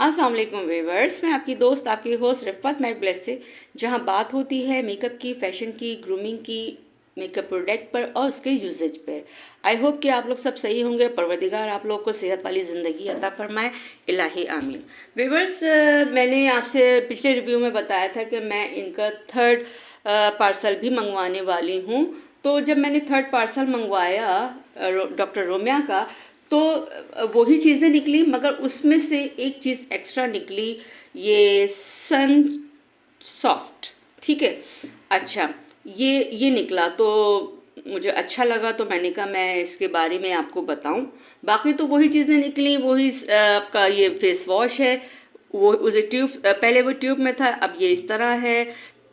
अस्सलाम वालेकुम व्यूअर्स, मैं आपकी दोस्त आपकी होस्ट रिफ़त मैक ब्लेस से, जहां बात होती है मेकअप की, फैशन की, ग्रूमिंग की, मेकअप प्रोडक्ट पर और उसके यूजेज पर। आई होप कि आप लोग सब सही होंगे। परवरदिगार आप लोग को सेहत वाली ज़िंदगी अता फरमाए, इलाही आमीन। व्यूअर्स, मैंने आपसे पिछले रिव्यू में बताया था कि मैं इनका थर्ड पार्सल भी मंगवाने वाली हूँ। तो जब मैंने थर्ड पार्सल मंगवाया डॉक्टर रोमिया का, तो वही चीज़ें निकली, मगर उसमें से एक चीज़ एक्स्ट्रा निकली, ये सन सॉफ्ट। ठीक है, अच्छा, ये निकला तो मुझे अच्छा लगा, तो मैंने कहा मैं इसके बारे में आपको बताऊं। बाकी तो वही चीज़ें निकली, वही आपका ये फेस वॉश है। वो उसे ट्यूब, पहले वो ट्यूब में था, अब ये इस तरह है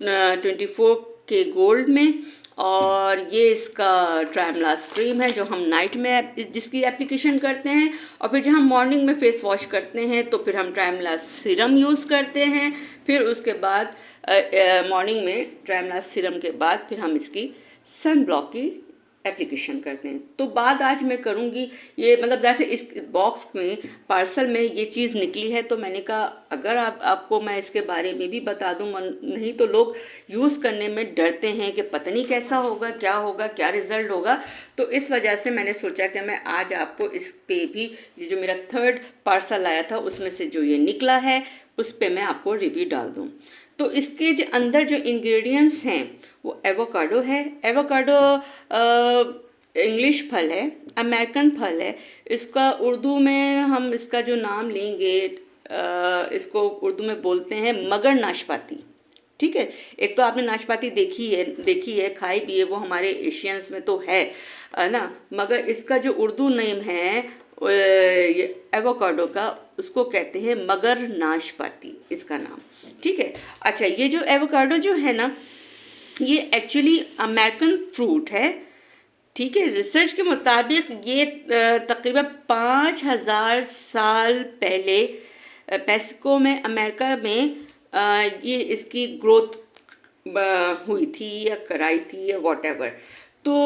24 के गोल्ड में। और ये इसका ट्राइमलास्ट क्रीम है जो हम नाइट में जिसकी एप्लीकेशन करते हैं, और फिर जब हम मॉर्निंग में फेस वॉश करते हैं तो फिर हम ट्राइमलास्ट सीरम यूज़ करते हैं। फिर उसके बाद मॉर्निंग में ट्राइमलास्ट सीरम के बाद फिर हम इसकी सन ब्लॉक की एप्लीकेशन करते हैं। तो बात आज मैं करूँगी, ये मतलब जैसे इस बॉक्स में पार्सल में ये चीज़ निकली है, तो मैंने कहा अगर आपको मैं इसके बारे में भी बता दूँ, नहीं तो लोग यूज़ करने में डरते हैं कि पता नहीं कैसा होगा, क्या रिज़ल्ट होगा। तो इस वजह से मैंने सोचा कि मैं आज आपको इस पे भी, ये जो मेरा थर्ड पार्सल आया था उसमें से जो ये निकला है उस पे मैं आपको रिव्यू डाल दूँ। तो इसके जो अंदर जो इंग्रेडिएंट्स हैं वो एवोकाडो है। एवोकाडो इंग्लिश फल है, अमेरिकन फल है। इसका उर्दू में हम इसका जो नाम लेंगे, इसको उर्दू में बोलते हैं मगर नाशपाती। ठीक है, एक तो आपने नाशपाती देखी है, खाई भी है, वो हमारे एशियंस में तो है ना। मगर इसका जो उर्दू नेम है ये एवोकाडो का, उसको कहते हैं मगर नाशपाती, इसका नाम। ठीक है, अच्छा, ये जो एवोकाडो जो है ना, ये एक्चुअली अमेरिकन फ्रूट है। ठीक है, रिसर्च के मुताबिक ये तकरीबन 5,000 साल पहले मेक्सिको में, अमेरिका में ये इसकी ग्रोथ हुई थी या कराई थी या वॉटेवर। तो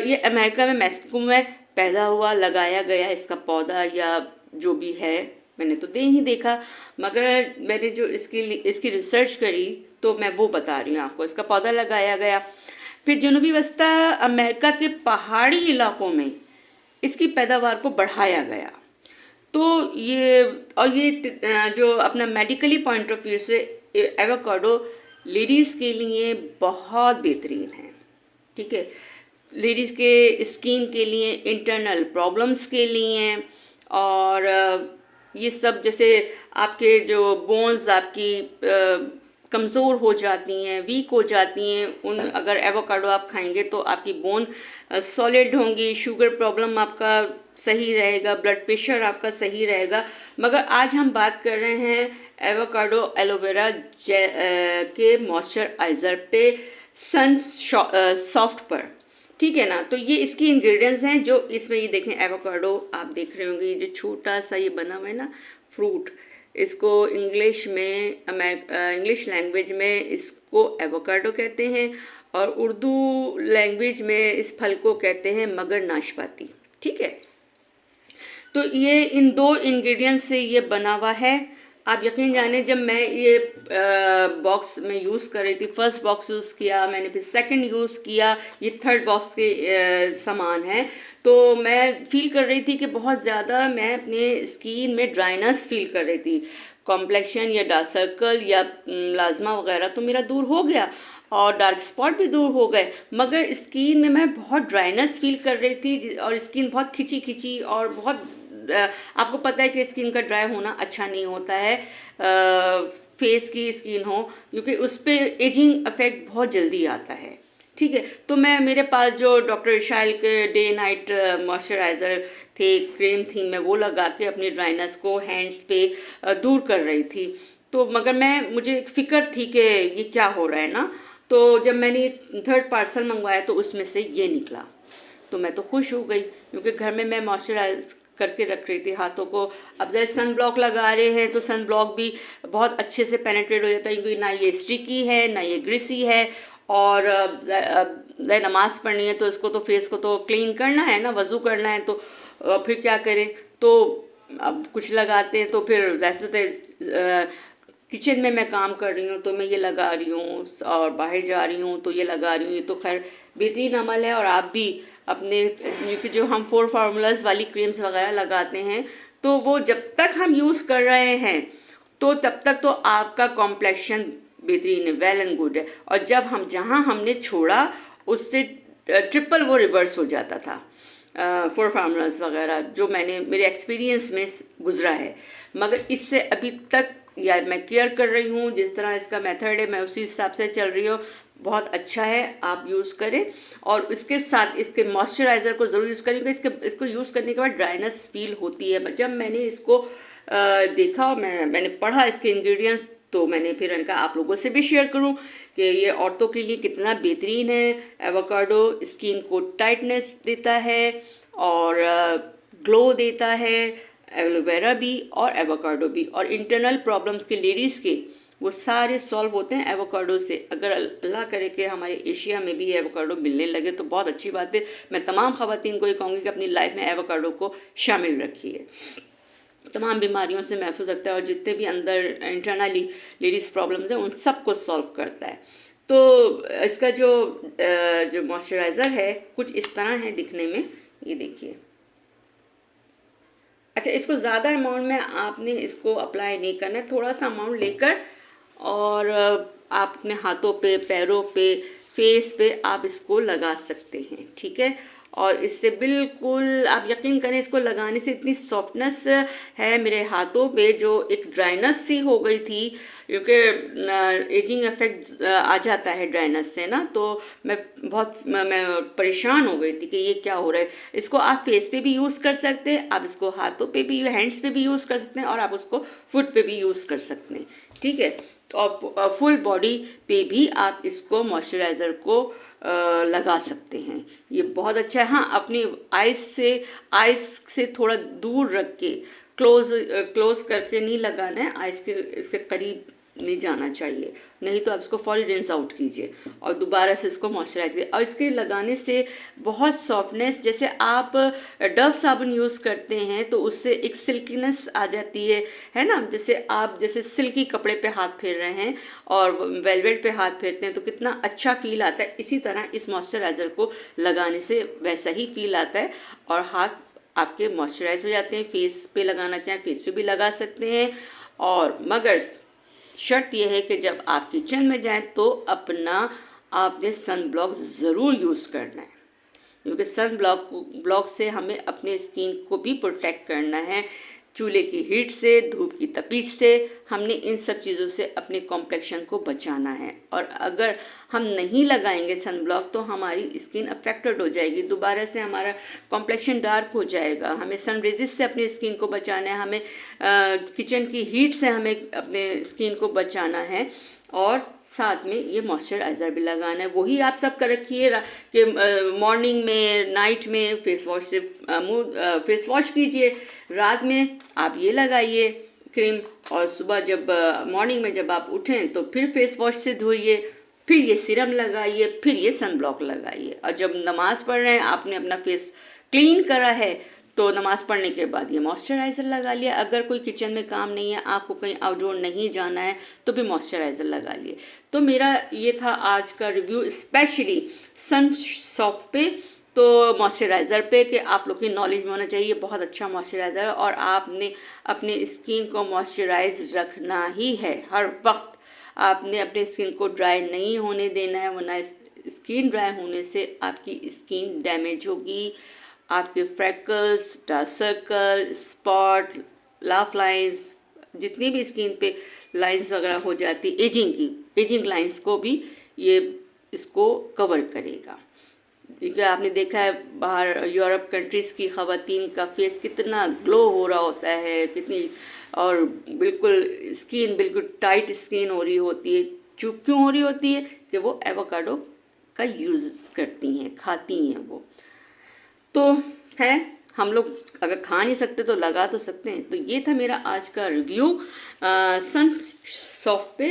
ये अमेरिका में, मेक्सिको में पैदा हुआ, लगाया गया इसका पौधा या जो भी है, मैंने तो नहीं देखा। मगर मैंने जो इसकी रिसर्च करी तो मैं वो बता रही हूँ आपको। इसका पौधा लगाया गया, फिर जनूबी वस्ता अमेरिका के पहाड़ी इलाकों में इसकी पैदावार को बढ़ाया गया। तो ये जो अपना मेडिकली पॉइंट ऑफ व्यू से एवोकाडो लेडीज़ के लिए बहुत बेहतरीन है। ठीक है, लेडीज़ के स्किन के लिए, इंटरनल प्रॉब्लम्स के लिए, और ये सब, जैसे आपके जो बोन्स आपकी कमज़ोर हो जाती हैं, वीक हो जाती हैं, उन अगर एवोकाडो आप खाएंगे तो आपकी बोन सॉलिड होंगी, शुगर प्रॉब्लम आपका सही रहेगा, ब्लड प्रेशर आपका सही रहेगा। मगर आज हम बात कर रहे हैं एवोकाडो एलोवेरा के मॉइस्चराइज़र पे, सन सॉफ्ट पर। ठीक है ना। तो ये इसकी इंग्रेडिएंट्स हैं जो इसमें, ये देखें एवोकाडो आप देख रहे होंगे, ये जो छोटा सा ये बना हुआ है ना फ्रूट, इसको इंग्लिश में, इंग्लिश लैंग्वेज में इसको एवोकाडो कहते हैं, और उर्दू लैंग्वेज में इस फल को कहते हैं मगर नाशपाती। ठीक है, तो ये इन दो इंग्रेडिएंट्स से ये बना हुआ है। आप यकीन जाने, जब मैं ये बॉक्स में यूज़ कर रही थी, फर्स्ट बॉक्स यूज़ किया मैंने, फिर सेकंड यूज़ किया, ये थर्ड बॉक्स के सामान है, तो मैं फील कर रही थी कि बहुत ज़्यादा मैं अपने स्किन में ड्राइनेस फील कर रही थी। कॉम्प्लेक्शन या डार्क सर्कल या प्लाज्मा वगैरह तो मेरा दूर हो गया, और डार्क स्पॉट भी दूर हो गए, मगर स्किन में मैं बहुत ड्राइनेस फील कर रही थी, और स्किन बहुत खिंची खिंची, और बहुत आपको पता है कि स्किन का ड्राई होना अच्छा नहीं होता है, फेस की स्किन हो, क्योंकि उस पर एजिंग इफेक्ट बहुत जल्दी आता है। ठीक है, तो मेरे पास जो डॉक्टर इशाइल के डे नाइट मॉइस्चराइज़र थे, क्रीम थी, मैं वो लगा के अपनी ड्राइनेस को हैंड्स पे दूर कर रही थी। तो मगर मुझे फिक्र थी कि ये क्या हो रहा है ना। तो जब मैंने थर्ड पार्सल मंगवाया तो उसमें से ये निकला, तो मैं तो खुश हो गई, क्योंकि घर में मैं मॉइस्चराइज करके रख रही थी हाथों को। अब जैसे सन ब्लॉक लगा रहे हैं तो सन ब्लॉक भी बहुत अच्छे से पेनेट्रेट हो जाता है, क्योंकि ना ये स्टिकी है ना ये ग्रीसी है, और नमाज पढ़नी है तो इसको तो फेस को तो क्लीन करना है ना, वज़ू करना है, तो फिर क्या करें। तो अब कुछ लगाते हैं तो फिर जैसे किचन में मैं काम कर रही हूँ तो मैं ये लगा रही हूँ, और बाहर जा रही हूँ तो ये लगा रही हूँ। ये तो खैर बेहतरीन अमल है, और आप भी अपने क्योंकि जो हम 4 फार्मूलाज वाली क्रीम्स वगैरह लगाते हैं तो वो जब तक हम यूज़ कर रहे हैं तो तब तक तो आपका कॉम्प्लेक्शन बेहतरीन है, वेल एंड गुड है। और जब हम जहाँ हमने छोड़ा उससे ट्रिपल वो रिवर्स हो जाता था। 4 फार्मूलाज वगैरह जो मैंने मेरे एक्सपीरियंस में गुजरा है, मगर इससे अभी तक या मैं केयर कर रही हूँ, जिस तरह इसका मेथड है मैं उसी हिसाब से चल रही हूँ। बहुत अच्छा है, आप यूज़ करें। और इसके साथ इसके मॉइस्चराइज़र को ज़रूर यूज़ करें, क्योंकि इसको यूज़ करने के बाद ड्राइनेस फील होती है। जब मैंने इसको देखा, मैंने पढ़ा इसके इंग्रेडिएंट्स, तो मैंने फिर कहा आप लोगों से भी शेयर करूं कि ये औरतों के लिए कितना बेहतरीन है। एवोकाडो स्किन को टाइटनेस देता है और ग्लो देता है, एलोवेरा भी और एवोकाडो भी। और इंटरनल प्रॉब्लम्स के लेडीज़ के वो सारे सॉल्व होते हैं एवोकाडो से। अगर अल्लाह करे कि हमारे एशिया में भी एवोकाडो मिलने लगे तो बहुत अच्छी बात है। मैं तमाम ख़वातीन को ये कहूँगी कि अपनी लाइफ में एवोकाडो को शामिल रखिए, तमाम बीमारियों से महफूज रखता है, और जितने भी अंदर इंटरनली लेडीज़ प्रॉब्लम्स हैं उन सब को सॉल्व करता है। तो इसका जो मॉइस्चराइज़र है कुछ इस तरह है दिखने में, ये देखिए। अच्छा, इसको ज़्यादा अमाउंट में आपने इसको अप्लाई नहीं करना है, थोड़ा सा अमाउंट लेकर और आप अपने हाथों पे, पैरों पे, फेस पे आप इसको लगा सकते हैं, ठीक है। और इससे बिल्कुल आप यकीन करें, इसको लगाने से इतनी सॉफ्टनेस है मेरे हाथों पे, जो एक ड्राइनेस सी हो गई थी, क्योंकि एजिंग इफेक्ट आ जाता है ड्राइनेस से ना, तो मैं परेशान हो गई थी कि ये क्या हो रहा है। इसको आप फेस पे भी यूज़ कर सकते हैं, आप इसको हाथों पे भी, हैंड्स पे भी यूज़ कर सकते हैं, और आप उसको फुट पे भी यूज़ कर सकते हैं, ठीक है। और फुल बॉडी पे भी आप इसको मॉइस्चराइज़र को लगा सकते हैं। ये बहुत अच्छा है। हाँ, अपनी आइस से थोड़ा दूर रख के, क्लोज करके नहीं लगाना है, आइस के इसके करीब नहीं जाना चाहिए, नहीं तो आप इसको फौरी रिंस आउट कीजिए और दोबारा से इसको मॉइस्चराइज कीजिए। और इसके लगाने से बहुत सॉफ्टनेस, जैसे आप डव साबुन यूज़ करते हैं तो उससे एक सिल्कीनेस आ जाती है ना। जैसे सिल्की कपड़े पे हाथ फेर रहे हैं और वेलवेट पे हाथ फेरते हैं तो कितना अच्छा फील आता है, इसी तरह इस मॉइस्चराइज़र को लगाने से वैसा ही फील आता है और हाथ आपके मॉइस्चराइज हो जाते हैं। फेस पे लगाना चाहें फेस पे भी लगा सकते हैं, और मगर शर्त यह है कि जब आप किचन में जाएं तो आपने सन ब्लॉक ज़रूर यूज़ करना है, क्योंकि सन ब्लॉक से हमें अपने स्किन को भी प्रोटेक्ट करना है, चूल्हे की हीट से, धूप की तपिश से। हमने इन सब चीज़ों से अपने कॉम्प्लेक्शन को बचाना है, और अगर हम नहीं लगाएंगे सन ब्लॉक तो हमारी स्किन अफेक्टेड हो जाएगी, दोबारा से हमारा कॉम्प्लेक्शन डार्क हो जाएगा। हमें सन रेजिस से अपनी स्किन को बचाना है, हमें किचन की हीट से हमें अपने स्किन को बचाना है, और साथ में ये मॉइस्चराइज़र भी लगाना है। वही आप सब कर रखिए कि मॉर्निंग में, नाइट में फेस वॉश से फेस वॉश कीजिए, रात में आप ये लगाइए क्रीम, और सुबह जब मॉर्निंग में जब आप उठें तो फिर फेस वॉश से धोइए, फिर ये सीरम लगाइए, फिर ये सन ब्लॉक लगाइए। और जब नमाज़ पढ़ रहे हैं, आपने अपना फेस क्लीन करा है तो नमाज़ पढ़ने के बाद ये मॉइस्चराइज़र लगा लिया। अगर कोई किचन में काम नहीं है, आपको कहीं आउटडोर नहीं जाना है, तो भी मॉइस्चराइज़र लगा लिए। तो मेरा ये था आज का रिव्यू, स्पेशली सन सॉफ्ट पे, तो मॉइस्चराइज़र पे, कि आप लोग की नॉलेज में होना चाहिए। बहुत अच्छा मॉइस्चराइज़र, और आपने अपने स्किन को मॉइस्चराइज रखना ही है हर वक्त। आपने अपने स्किन को ड्राई नहीं होने देना है, वरना स्किन ड्राई होने से आपकी स्किन डैमेज होगी, आपके freckles, dark circle, spot, laugh lines, जितनी भी स्किन पे लाइंस वगैरह हो जाती, एजिंग लाइंस को भी ये इसको कवर करेगा। क्योंकि आपने देखा है बाहर यूरोप कंट्रीज़ की ख़वातीन का फेस कितना ग्लो हो रहा होता है, कितनी, और बिल्कुल स्किन बिल्कुल टाइट स्किन हो रही होती है। क्यों हो रही होती है? कि वो एवोकाडो का यूज़ करती हैं, खाती हैं वो। तो है, हम लोग अगर खा नहीं सकते तो लगा तो सकते हैं। तो ये था मेरा आज का रिव्यू सन सॉफ्ट पे,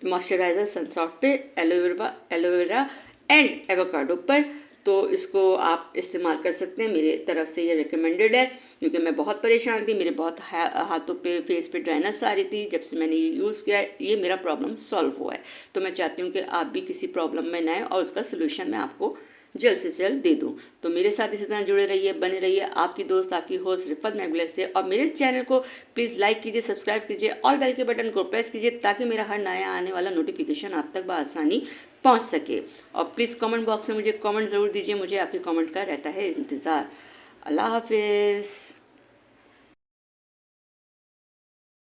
मॉइस्चराइज़र सन सॉफ्ट पे एलोवेरा एंड एवोकाडो पर। तो इसको आप इस्तेमाल कर सकते हैं, मेरे तरफ से ये रिकमेंडेड है, क्योंकि मैं बहुत परेशान थी, मेरे बहुत हाथों पे फेस पे ड्राइनेस आ रही थी। जब से मैंने ये यूज़ किया है, ये मेरा प्रॉब्लम सॉल्व हुआ है। तो मैं चाहती हूँ कि आप भी किसी प्रॉब्लम में ना आए और उसका सोल्यूशन मैं आपको जल्द से जल्द दे दूँ। तो मेरे साथ इसी तरह जुड़े रहिए, बने रहिए। आपकी दोस्त, आपकी होस्ट रिफत मैगुलर से। और मेरे चैनल को प्लीज़ लाइक कीजिए, सब्सक्राइब कीजिए, ऑल बेल के बटन को प्रेस कीजिए, ताकि मेरा हर नया आने वाला नोटिफिकेशन आप तक बआसानी पहुंच सके। और प्लीज़ कमेंट बॉक्स में मुझे कमेंट ज़रूर दीजिए, मुझे आपके कमेंट का रहता है इंतज़ार। अल्लाह हाफिज़।